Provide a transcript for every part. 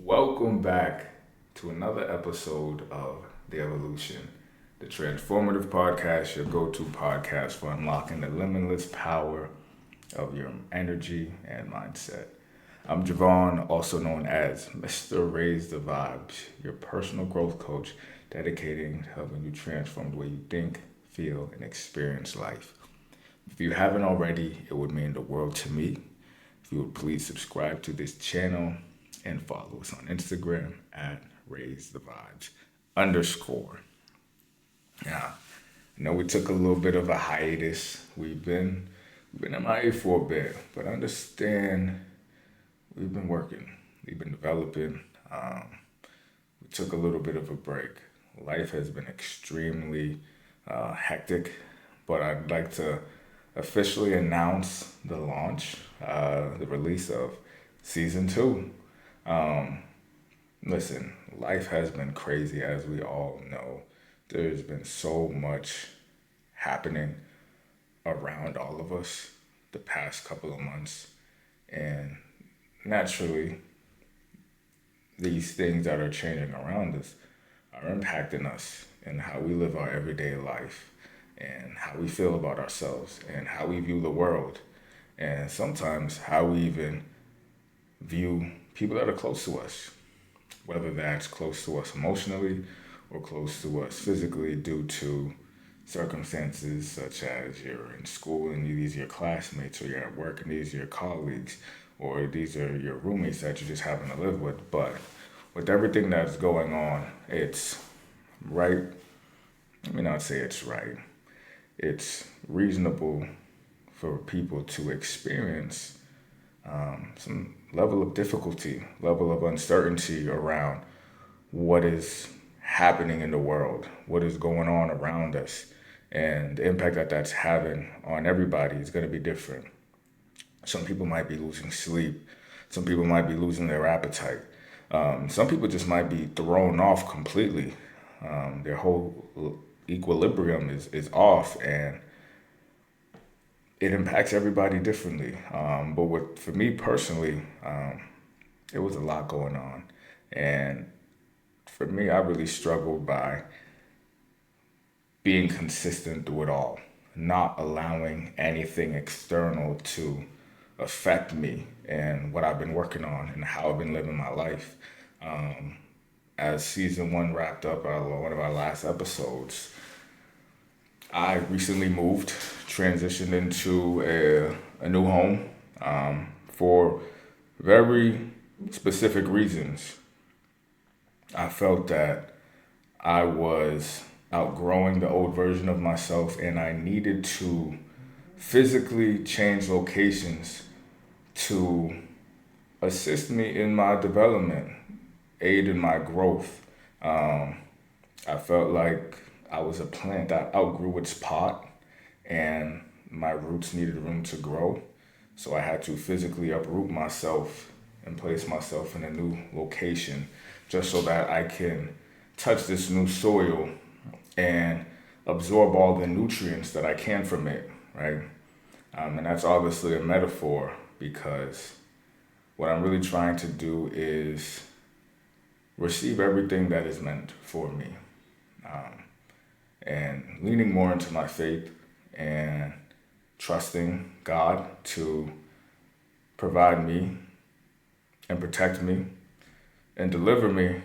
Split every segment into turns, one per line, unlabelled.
Welcome back to another episode of The Evolution, the Transformative Podcast, your go to podcast for unlocking the limitless power of your energy and mindset. I'm Jevon, also known as Mr. Raise the Vibes, your personal growth coach dedicating to helping you transform the way you think, feel, and experience life. If you haven't already, it would mean the world to me if you would please subscribe to this channel and follow us on Instagram at Raise the Vibes underscore. Now, I know we took a little bit of a hiatus. We've been MIA for a bit, but understand we've been working, we've been developing. We took a little bit of a break. Life has been extremely hectic, but I'd like to officially announce the release of season two. Um, Listen, life has been crazy, as we all know. There's been so much happening around all of us the past couple of months, and naturally, these things that are changing around us are impacting us and how we live our everyday life and how we feel about ourselves and how we view the world and sometimes how we even view people that are close to us, whether that's close to us emotionally or close to us physically due to circumstances such as you're in school and these are your classmates, or you're at work and these are your colleagues, or these are your roommates that you just happen to live with. But with everything that's going on, it's right. Let me not say it's right. It's reasonable for people to experience some level of difficulty, level of uncertainty around what is happening in the world, what is going on around us, and the impact that that's having on everybody is going to be different. Some people might be losing sleep. Some people might be losing their appetite. Some people just might be thrown off completely. Their whole equilibrium is off, and it impacts everybody differently. For me personally, it was a lot going on. And for me, I really struggled by being consistent through it all, not allowing anything external to affect me and what I've been working on and how I've been living my life. Um, as season one wrapped up, one of our last episodes, I recently moved, transitioned into a new home for very specific reasons. I felt that I was outgrowing the old version of myself and I needed to physically change locations to assist me in my development, aid in my growth. Um, I felt like I was a plant that outgrew its pot and my roots needed room to grow. So I had to physically uproot myself and place myself in a new location just so that I can touch this new soil and absorb all the nutrients that I can from it, right? And that's obviously a metaphor because what I'm really trying to do is receive everything that is meant for me. Um, and leaning more into my faith and trusting God to provide me and protect me and deliver me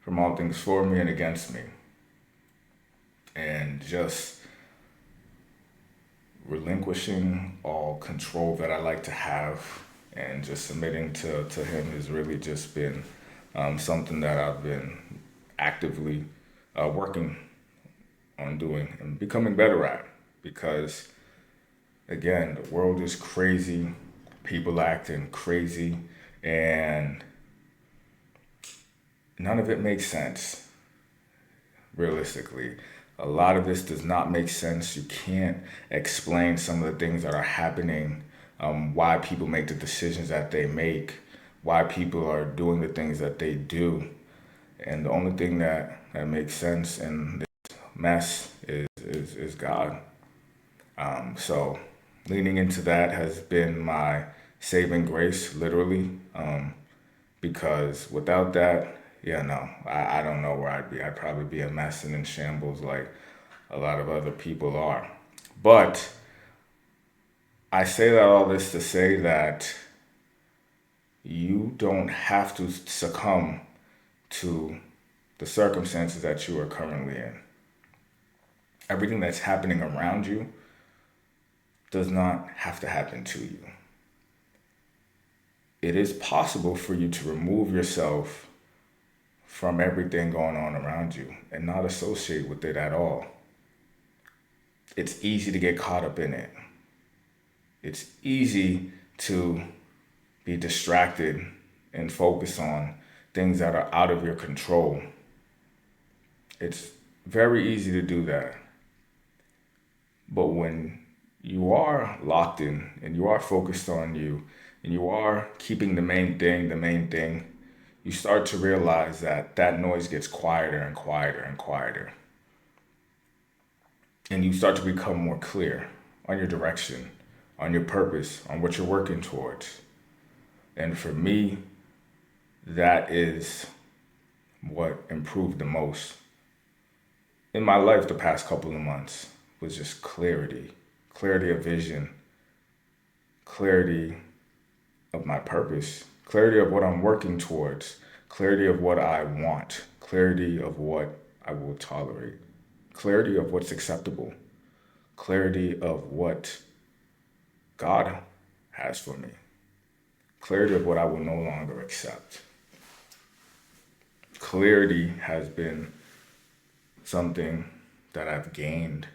from all things for me and against me. And just relinquishing all control that I like to have and just submitting to Him has really just been something that I've been actively working on doing and becoming better at because, again, the world is crazy, people acting crazy, and none of it makes sense, realistically. A lot of this does not make sense. You can't explain some of the things that are happening, why people make the decisions that they make, why people are doing the things that they do. And the only thing that makes sense in this mess is God. So leaning into that has been my saving grace, literally. because without that, yeah, no, I don't know where I'd be. I'd probably be a mess and in shambles like a lot of other people are. But I say that all this to say that you don't have to succumb to the circumstances that you are currently in. Everything that's happening around you does not have to happen to you. It is possible for you to remove yourself from everything going on around you and not associate with it at all. It's easy to get caught up in it. It's easy to be distracted and focus on things that are out of your control. It's very easy to do that. But when you are locked in and you are focused on you and you are keeping the main thing, you start to realize that that noise gets quieter and quieter and quieter. And you start to become more clear on your direction, on your purpose, on what you're working towards. And for me, that is what improved the most in my life the past couple of months, was just clarity of vision, clarity of my purpose, clarity of what I'm working towards, clarity of what I want, clarity of what I will tolerate, clarity of what's acceptable, clarity of what God has for me, clarity of what I will no longer accept. Clarity has been something that I've gained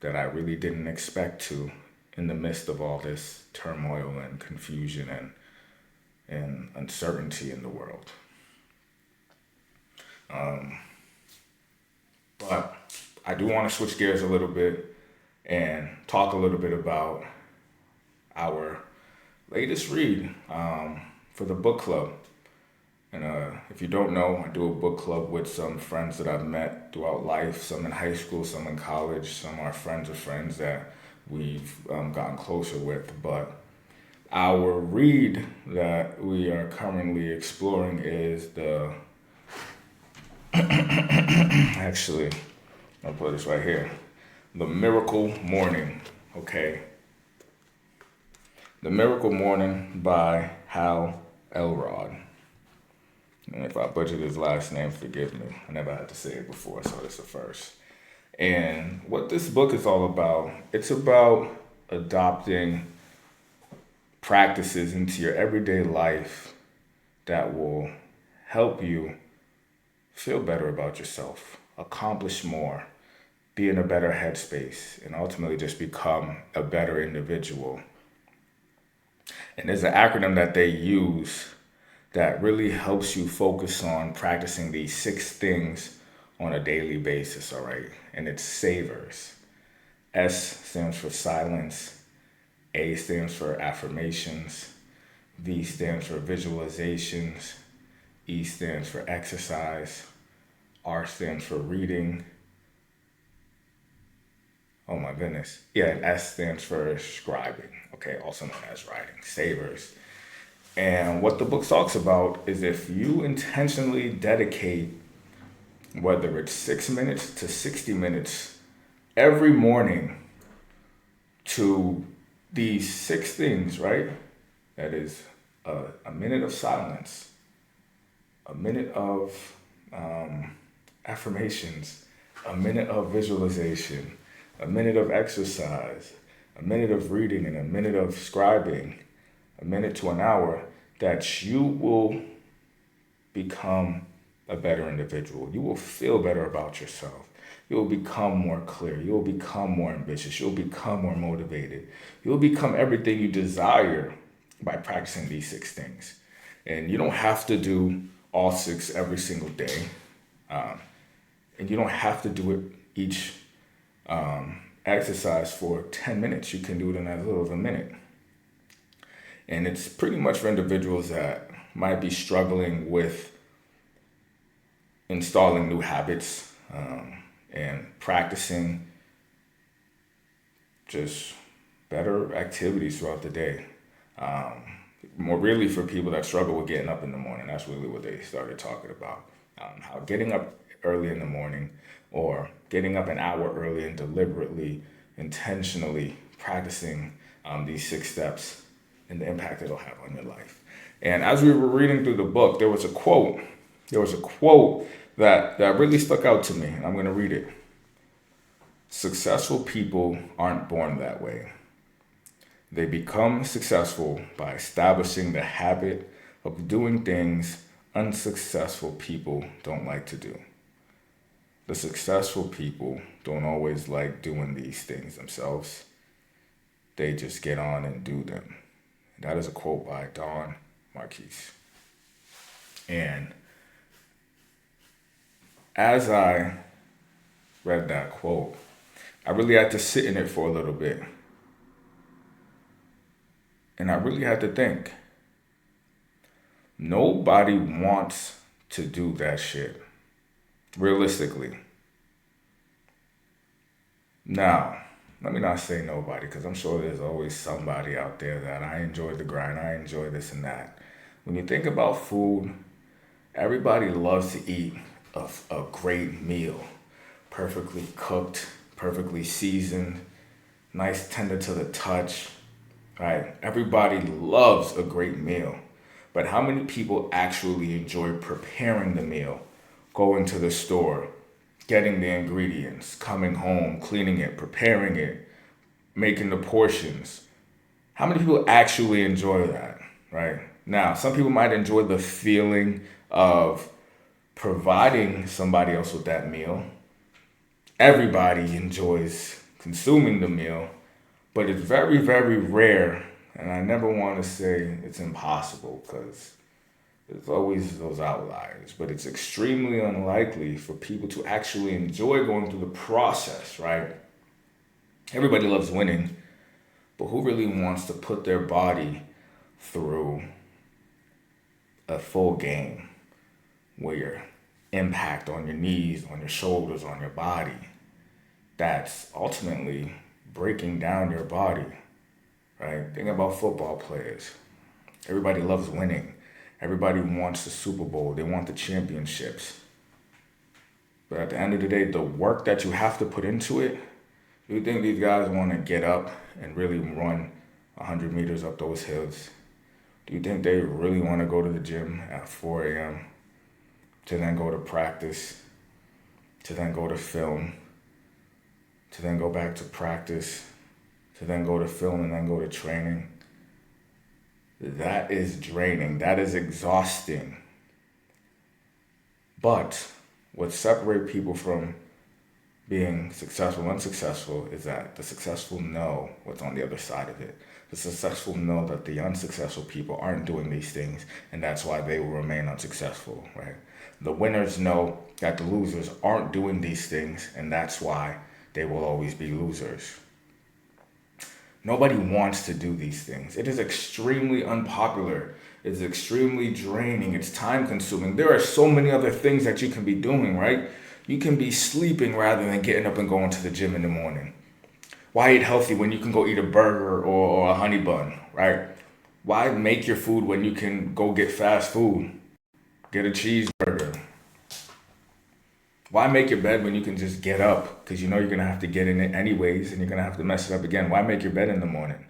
that I really didn't expect to in the midst of all this turmoil and confusion and uncertainty in the world. But I do want to switch gears a little bit and talk a little bit about our latest read for the book club. And if you don't know, I do a book club with some friends that I've met throughout life, some in high school, some in college, some are friends of friends that we've gotten closer with. But our read that we are currently exploring is actually, I'll put this right here, The Miracle Morning, okay? The Miracle Morning by Hal Elrod. And if I butchered his last name, forgive me. I never had to say it before, so it's a first. And what this book is all about, it's about adopting practices into your everyday life that will help you feel better about yourself, accomplish more, be in a better headspace, and ultimately just become a better individual. And there's an acronym that they use that really helps you focus on practicing these 6 things on a daily basis, all right? And it's SAVERS. S stands for silence, A stands for affirmations, V stands for visualizations, E stands for exercise, R stands for reading. Oh my goodness. Yeah, and S stands for scribing, okay, also known as writing, SAVERS. And what the book talks about is if you intentionally dedicate, whether it's 6 minutes to 60 minutes every morning to these 6 things, right? That is a minute of silence, a minute of affirmations, a minute of visualization, a minute of exercise, a minute of reading, and a minute of scribing, a minute to an hour, that you will become a better individual. You will feel better about yourself. You will become more clear. You will become more ambitious. You'll become more motivated. You'll become everything you desire by practicing these 6 things. And you don't have to do all 6 every single day. And you don't have to do it each exercise for 10 minutes. You can do it in as little as a minute. And it's pretty much for individuals that might be struggling with installing new habits and practicing just better activities throughout the day. more really for people that struggle with getting up in the morning. That's really what they started talking about. How getting up early in the morning or getting up an hour early and deliberately, intentionally practicing these 6 steps and the impact it'll have on your life. And as we were reading through the book, there was a quote. That really stuck out to me, and I'm going to read it. Successful people aren't born that way. They become successful by establishing the habit of doing things unsuccessful people don't like to do. The successful people don't always like doing these things themselves. They just get on and do them. That is a quote by Don Marquise. And as I read that quote, I really had to sit in it for a little bit. And I really had to think. Nobody wants to do that shit. Realistically. Now, let me not say nobody, because I'm sure there's always somebody out there that I enjoy the grind, I enjoy this and that. When you think about food, everybody loves to eat a great meal. Perfectly cooked, perfectly seasoned, nice tender to the touch, right? Everybody loves a great meal. But how many people actually enjoy preparing the meal, going to the store, getting the ingredients, coming home, cleaning it, preparing it, making the portions? How many people actually enjoy that, right? Now, some people might enjoy the feeling of providing somebody else with that meal. Everybody enjoys consuming the meal, but it's very, very rare. And I never want to say it's impossible, because there's always those outliers, but it's extremely unlikely for people to actually enjoy going through the process, right? Everybody loves winning, but who really wants to put their body through a full game where your impact on your knees, on your shoulders, on your body, that's ultimately breaking down your body, right? Think about football players. Everybody loves winning. Everybody wants the Super Bowl. They want the championships. But at the end of the day, the work that you have to put into it, do you think these guys want to get up and really run 100 meters up those hills? Do you think they really want to go to the gym at 4 a.m. to then go to practice, to then go to film, to then go back to practice, to then go to film and then go to training? That is draining. That is exhausting. But what separates people from being successful and unsuccessful is that the successful know what's on the other side of it. The successful know that the unsuccessful people aren't doing these things, and that's why they will remain unsuccessful, right? The winners know that the losers aren't doing these things, and that's why they will always be losers. Nobody wants to do these things. It is extremely unpopular. It's extremely draining. It's time consuming. There are so many other things that you can be doing, right? You can be sleeping rather than getting up and going to the gym in the morning. Why eat healthy when you can go eat a burger or a honey bun, right? Why make your food when you can go get fast food? Get a cheeseburger. Why make your bed when you can just get up? Because you know you're going to have to get in it anyways, and you're going to have to mess it up again. Why make your bed in the morning?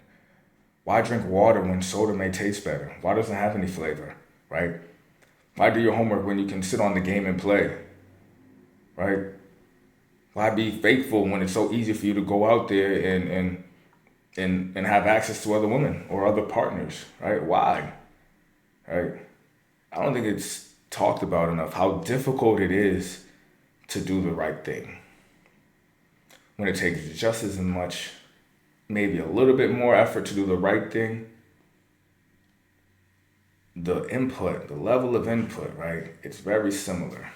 Why drink water when soda may taste better? Why doesn't it have any flavor, right? Why do your homework when you can sit on the game and play, right? Why be faithful when it's so easy for you to go out there and have access to other women or other partners, right? Why, right? I don't think it's talked about enough how difficult it is to do the right thing. When it takes just as much, maybe a little bit more effort to do the right thing, the input, the level of input, right? It's very similar.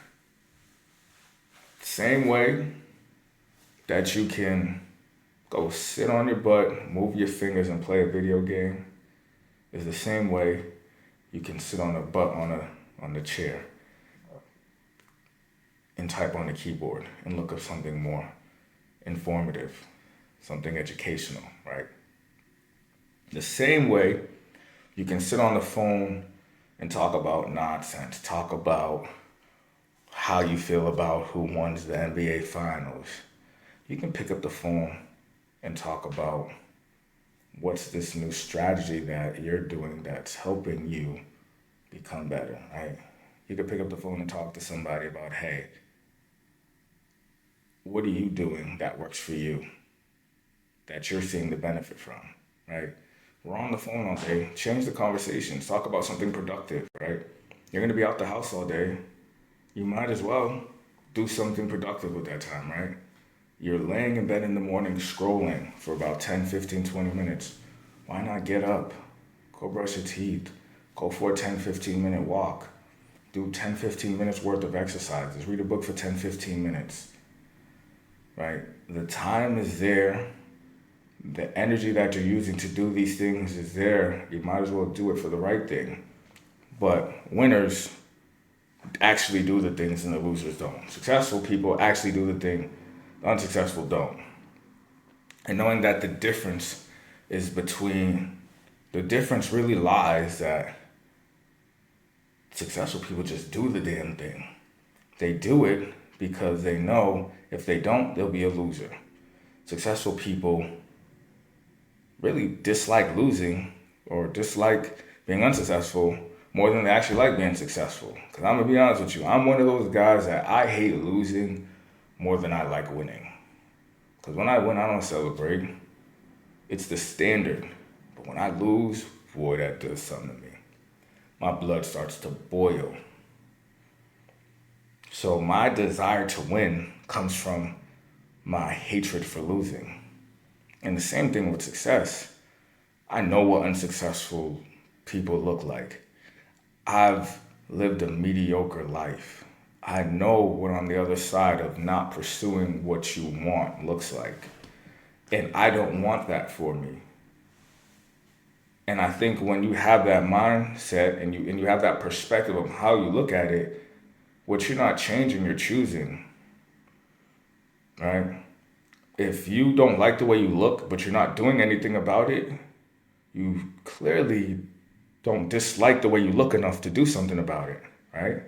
Same way that you can go sit on your butt, move your fingers and play a video game is the same way you can sit on a butt on the chair and type on the keyboard and look up something more informative, something educational, right? The same way You can sit on the phone and talk about nonsense, talk about how you feel about who won the NBA Finals. You can pick up the phone and talk about what's this new strategy that you're doing that's helping you become better, right? You can pick up the phone and talk to somebody about, hey, what are you doing that works for you, that you're seeing the benefit from, right? We're on the phone all day. Change the conversation. Talk about something productive, right? You're going to be out the house all day. You might as well do something productive with that time, right? You're laying in bed in the morning scrolling for about 10, 15, 20 minutes. Why not get up? Go brush your teeth. Go for a 10, 15-minute walk. Do 10, 15 minutes worth of exercises. Read a book for 10, 15 minutes, right? The time is there. The energy that you're using to do these things is there. You might as well do it for the right thing. But winners actually do the things and the losers don't. Successful people actually do the thing, the unsuccessful don't. And knowing that the difference really lies that successful people just do the damn thing. They do it because they know if they don't, they'll be a loser. Successful people really dislike losing or dislike being unsuccessful more than they actually like being successful. Because I'm going to be honest with you, I'm one of those guys that I hate losing more than I like winning. Because when I win, I don't celebrate. It's the standard. But when I lose, boy, that does something to me. My blood starts to boil. So my desire to win comes from my hatred for losing. And the same thing with success. I know what unsuccessful people look like. I've lived a mediocre life. I know what on the other side of not pursuing what you want looks like. And I don't want that for me. And I think when you have that mindset and you have that perspective of how you look at it, what you're not changing, you're choosing. Right? If you don't like the way you look, but you're not doing anything about it, you clearly don't dislike the way you look enough to do something about it, right?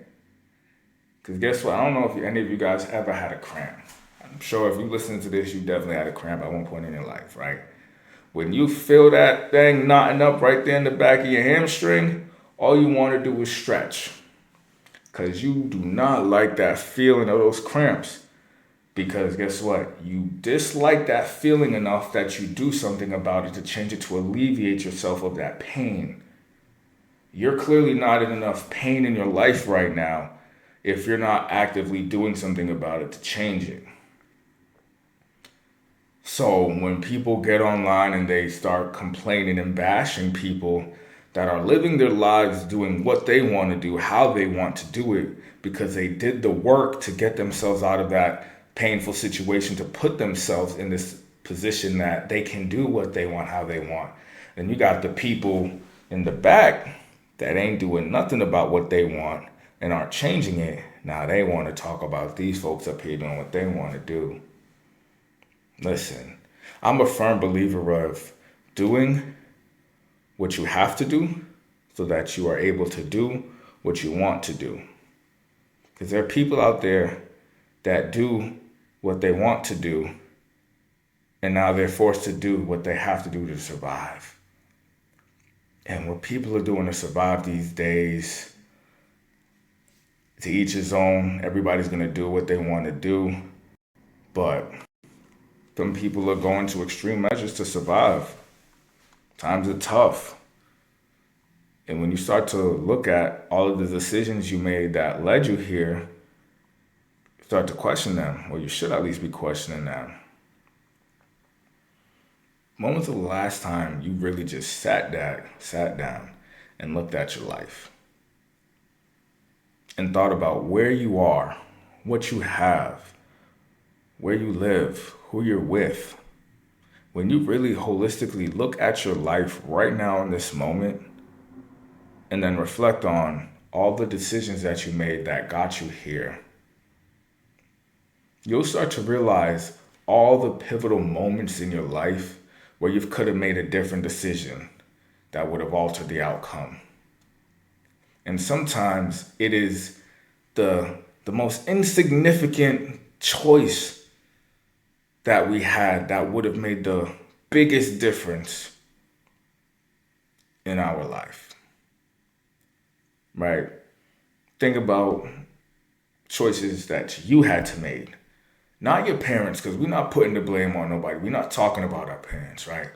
Because guess what? I don't know if any of you guys ever had a cramp. I'm sure if you listen to this, you definitely had a cramp at one point in your life, right? When you feel that thing knotting up right there in the back of your hamstring, all you want to do is stretch. Because you do not like that feeling of those cramps. Because guess what? You dislike that feeling enough that you do something about it to change it to alleviate yourself of that pain. You're clearly not in enough pain in your life right now if you're not actively doing something about it to change it. So when people get online and they start complaining and bashing people that are living their lives doing what they want to do, how they want to do it, because they did the work to get themselves out of that painful situation, to put themselves in this position that they can do what they want, how they want. And you got the people in the back that ain't doing nothing about what they want and aren't changing it. Now they want to talk about these folks up here doing what they want to do. Listen, I'm a firm believer of doing what you have to do so that you are able to do what you want to do. Because there are people out there that do what they want to do, and now they're forced to do what they have to do to survive. And what people are doing to survive these days, to each his own, everybody's going to do what they want to do, but some people are going to extreme measures to survive. Times are tough. And when you start to look at all of the decisions you made that led you here, you start to question them, or you should at least be questioning them. When was the last time you really just sat down and looked at your life and thought about where you are, what you have, where you live, who you're with? When you really holistically look at your life right now in this moment and then reflect on all the decisions that you made that got you here, you'll start to realize all the pivotal moments in your life where you could have made a different decision that would have altered the outcome. And sometimes it is the most insignificant choice that we had that would have made the biggest difference in our life. Right? Think about choices that you had to make. Not your parents, because we're not putting the blame on nobody. We're not talking about our parents, right?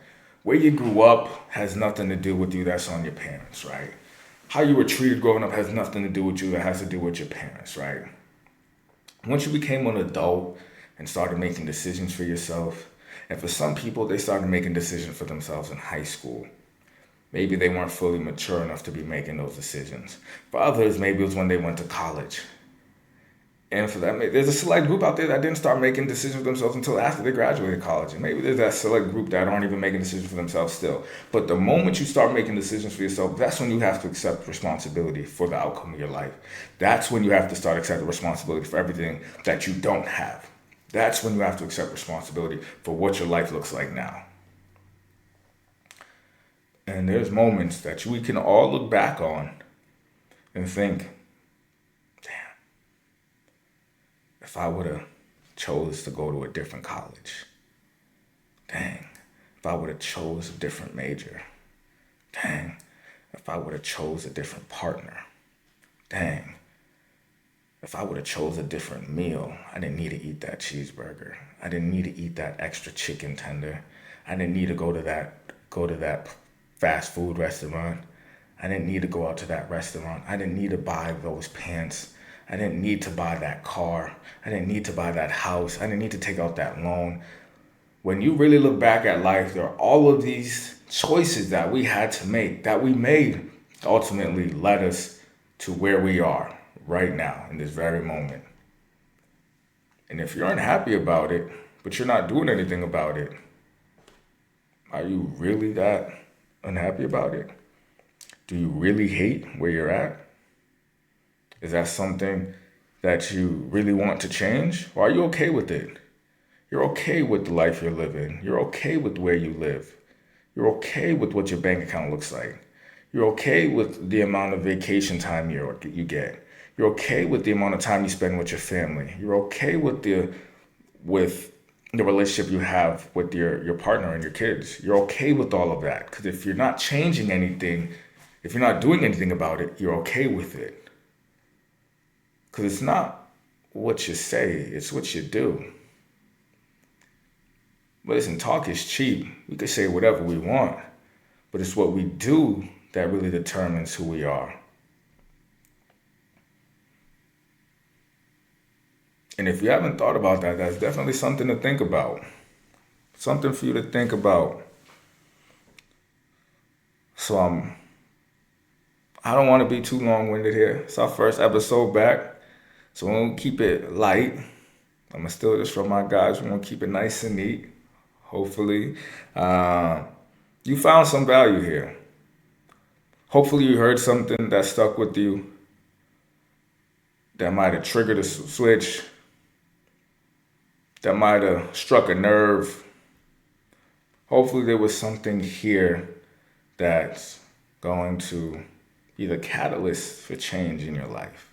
Where you grew up has nothing to do with you. That's on your parents, right? How you were treated growing up has nothing to do with you. It has to do with your parents, right? Once you became an adult and started making decisions for yourself, and for some people, they started making decisions for themselves in high school. Maybe they weren't fully mature enough to be making those decisions. For others, maybe it was when they went to college. And for that, there's a select group out there that didn't start making decisions for themselves until after they graduated college. And maybe there's that select group that aren't even making decisions for themselves still. But the moment you start making decisions for yourself, that's when you have to accept responsibility for the outcome of your life. That's when you have to start accepting responsibility for everything that you don't have. That's when you have to accept responsibility for what your life looks like now. And there's moments that we can all look back on and think, if I would have chose to go to a different college, dang, if I would have chose a different major, dang, if I would have chose a different partner, dang, if I would have chose a different meal, I didn't need to eat that cheeseburger. I didn't need to eat that extra chicken tender. I didn't need to go to that fast food restaurant. I didn't need to go out to that restaurant. I didn't need to buy those pants. I didn't need to buy that car. I didn't need to buy that house. I didn't need to take out that loan. When you really look back at life, there are all of these choices that we had to make, that we made, ultimately led us to where we are right now in this very moment. And if you're unhappy about it, but you're not doing anything about it, are you really that unhappy about it? Do you really hate where you're at? Is that something that you really want to change? Or are you okay with it? You're okay with the life you're living. You're okay with where you live. You're okay with what your bank account looks like. You're okay with the amount of vacation time you get. You're okay with the amount of time you spend with your family. You're okay with the relationship you have with your partner and your kids. You're okay with all of that. Because if you're not changing anything, if you're not doing anything about it, you're okay with it. Because it's not what you say, it's what you do. But listen, talk is cheap. We can say whatever we want, but it's what we do that really determines who we are. And if you haven't thought about that, that's definitely something to think about. Something for you to think about. So I don't want to be too long-winded here. It's our first episode back. So we're going to keep it light. I'm going to steal this from my guys. We're going to keep it nice and neat. Hopefully, you found some value here. Hopefully you heard something that stuck with you, that might have triggered a switch, that might have struck a nerve. Hopefully there was something here that's going to be the catalyst for change in your life.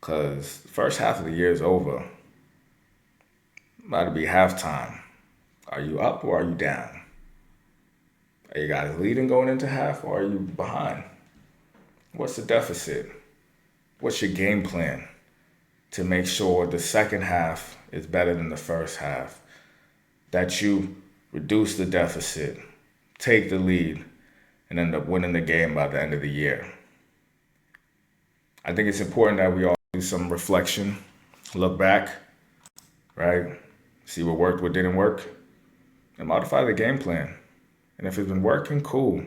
Because the first half of the year is over. About to be halftime. Are you up or are you down? Are you guys leading going into half or are you behind? What's the deficit? What's your game plan to make sure the second half is better than the first half? That you reduce the deficit, take the lead, and end up winning the game by the end of the year. I think it's important that we all do some reflection, look back, right? See what worked, what didn't work, and modify the game plan. And if it's been working, cool.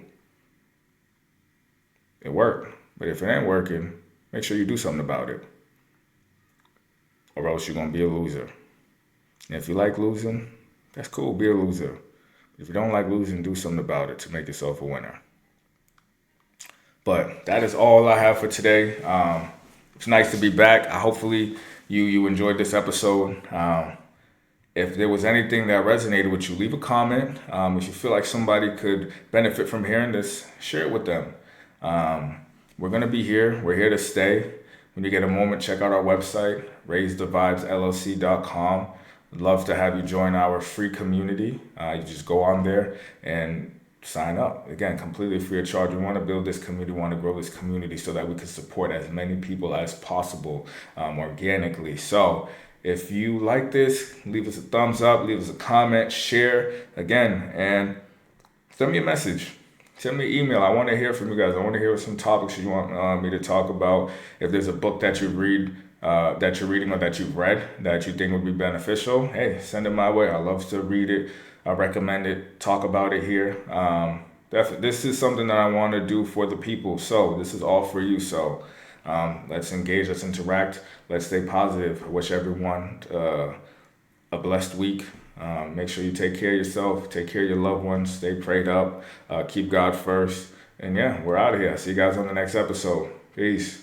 It worked. But if it ain't working, make sure you do something about it. Or else you're going to be a loser. And if you like losing, that's cool, be a loser. If you don't like losing, do something about it to make yourself a winner. But that is all I have for today. It's nice to be back. Hopefully you enjoyed this episode. If there was anything that resonated with you, leave a comment. If you feel like somebody could benefit from hearing this, share it with them. We're going to be here. We're here to stay. When you get a moment, check out our website, raisethevibesllc.com. We'd love to have you join our free community. You just go on there and sign up. Again, completely free of charge. We want to build this community, we want to grow this community so that we can support as many people as possible organically. So if you like this, leave us a thumbs up, leave us a comment, share again, and send me a message. Send me an email. I want to hear from you guys. I want to hear some topics you want me to talk about. If there's a book that you read, that you're reading or that you've read that you think would be beneficial, hey, send it my way. I love to read it. I recommend it. Talk about it here. This is something that I want to do for the people. So this is all for you. So let's engage. Let's interact. Let's stay positive. I wish everyone a blessed week. Make sure you take care of yourself, take care of your loved ones, stay prayed up, keep God first. And yeah, we're out of here. See you guys on the next episode. Peace.